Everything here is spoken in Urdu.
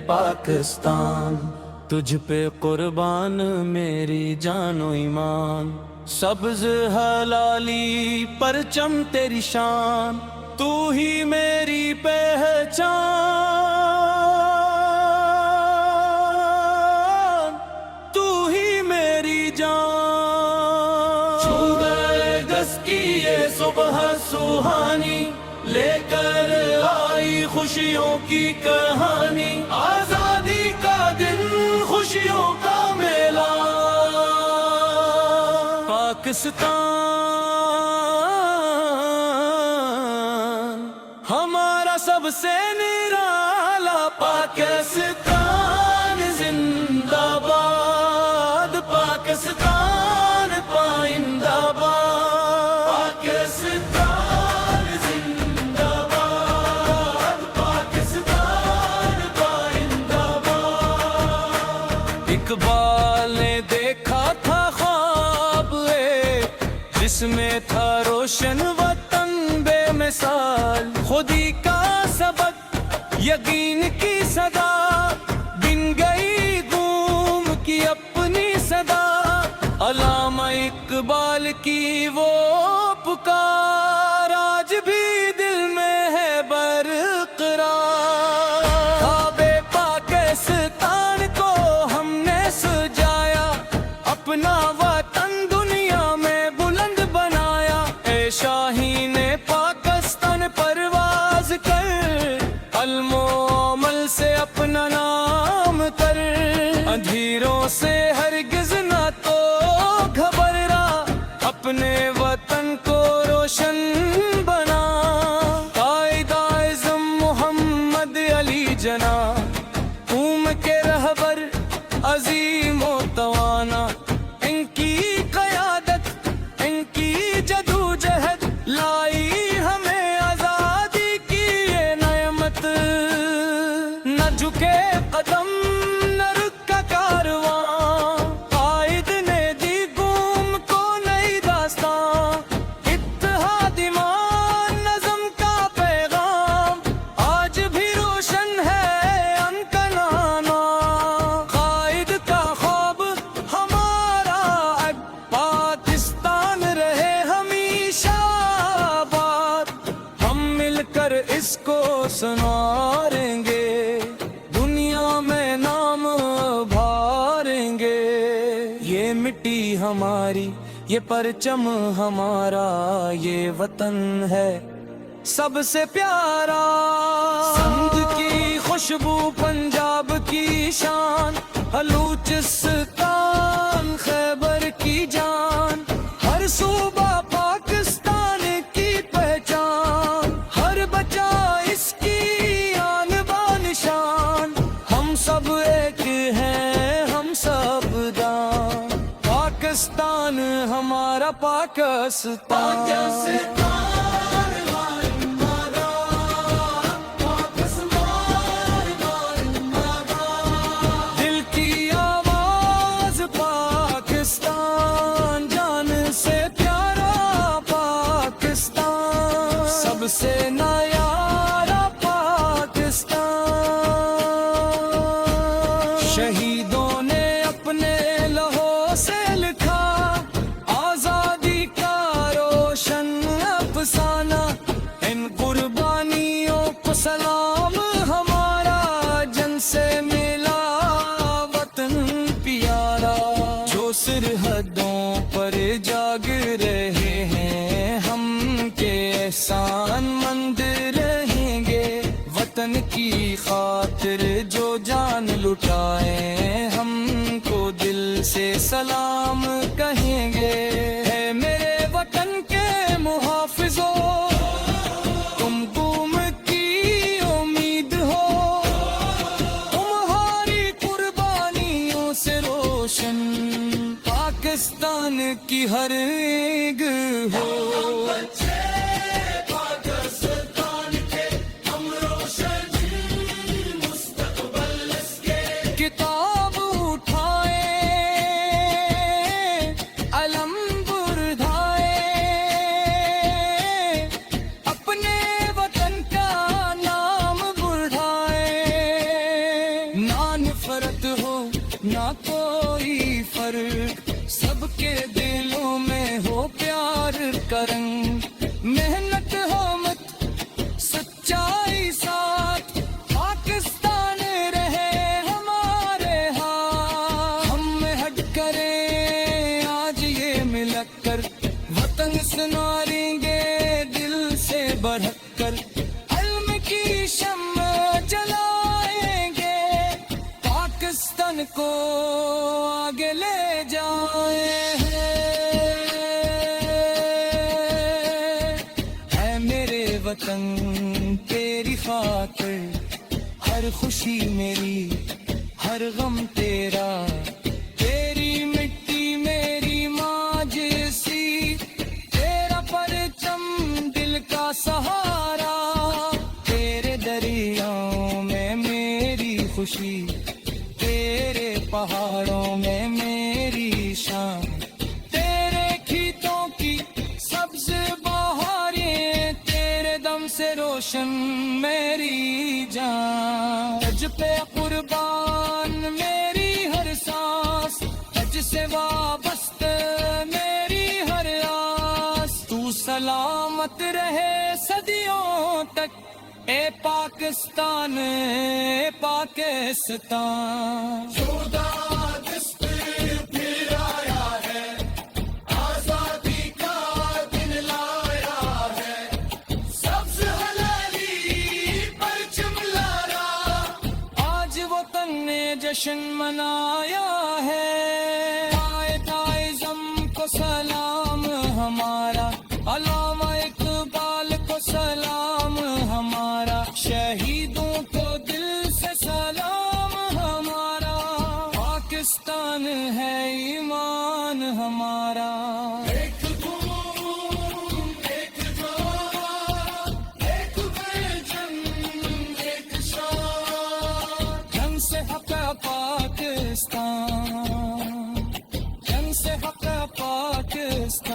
پاکستان، تجھ پہ قربان میری جان و ایمان، سبز ہلالی پرچم تیری شان، تو ہی میری پہچان، تو ہی میری جان۔ چھو گئے گز کی یہ صبح سہانی، لے کر آئی خوشیوں کی کہانی، آزادی کا دن خوشیوں کا میلہ، پاکستان ہمارا سب سے نرالا، پاکستان زندہ باد، پاکستان پائندہ باد، پاکستان زندہ باد، پاکستان پائندہ باد۔ اقبال نے دیکھا تھا خواب ایک، جس میں تھا روشن وطن بے مثال، خودی کا سبق یقین کی صدا، بن گئی گم کی اپنی صدا، علامہ اقبال کی وہ پکار آج بھی دل میں ہے برقرار۔ خواب پاکستان کو ہم نے سجایا، اپنا وطن دنیا میں بلند بنایا، اے شاہین پاکستان پرواز کر، علم و عمل سے اپنا نام کر، اندھیروں سے ہرگز نہ تو گھبرا، اپنے وطن کو روشن بنا، قائد اعظم محمد علی جناح قوم کے رہبر عظیم و توانا، ان کی قیادت ان کی جدوجہد لائی ہمیں آزادی کی یہ نعمت، نہ جھکے قدم نہ رکا کارواں، قائد نے دی قوم کو نئی داستان، اتحاد ایمان نظم کا پیغام، آج بھی روشن ہے ان کا نانا، قائد کا خواب ہمارا اب پاکستان رہے ہمیشہ آباد، ہم مل کر اس کو سنواریں گے، دنیا میں نام ابھاریں گے، یہ مٹی ہماری یہ پرچم ہمارا، یہ وطن ہے سب سے پیارا، سندھ کی خوشبو پنجاب کی شان، بلوچستان خیبر کی جان، ہر صوبہ پاکستان کی پہچان، ہر بچہ اس کی آن بان شان، ہم سب ایک ہیں ہم سب دان، پاکستان ہمارا پاکستان، دل کی آواز پاکستان، جان سے پیارا پاکستان، سب سے نیارا پاکستان، شہیدوں نے اپنے لہو سے لکھا آزادی کا روشن افسانہ، ان قربانیوں کو سلام ہمارا، جن سے ملا وطن پیارا، جو سرحدوں پر جاگ رہے ہیں ہم کے احسان مند رہیں گے، وطن کی خاطر جو جان لٹائے ہم کو دل سے سلام کہیں گے، اے میرے وطن کے محافظوں، تم قوم کی امید ہو، تمہاری قربانیوں سے روشن پاکستان کی ہر ایک ہو، کتاب اٹھائے علم بردھائے، اپنے وطن کا نام بردھائے، کے دلوں میں ہو پیار کا رنگ، محنت ہو مت سچائی ساتھ، پاکستان رہے ہمارے ہاتھ، ہم میں ہٹ کریں آج یہ مل کر، وطن سنواریں گے دل سے بڑھ کر، علم کی شمع جلائیں گے، پاکستان کو آگے لے جائیں ہیں۔ اے میرے وطن تیری خاطر، ہر خوشی میری ہر غم تیرا، تیری مٹی میری ماں جیسی، تیرا پرچم دل کا سہارا، تیرے دریاؤں میں میری خوشی، تیرے پہاڑوں میں میری شان، تیرے کھیتوں کی سبز بہاریں، تیرے دم سے روشن میری جان، تجھ پہ قربان میری ہر سانس، تجھ سے وابستہ میری ہر آس، تو سلامت رہے صدیوں تک، اے پاکستان اے پاکستان۔ جشن منایا ہے، قائد-اعظم کو سلام ہمارا، علامہ اقبال کو سلام ہمارا، شہیدوں کو دل سے سلام ہمارا، پاکستان ہے ایمان ہمارا۔ پاکستان، جنگ سے حق پاکستان۔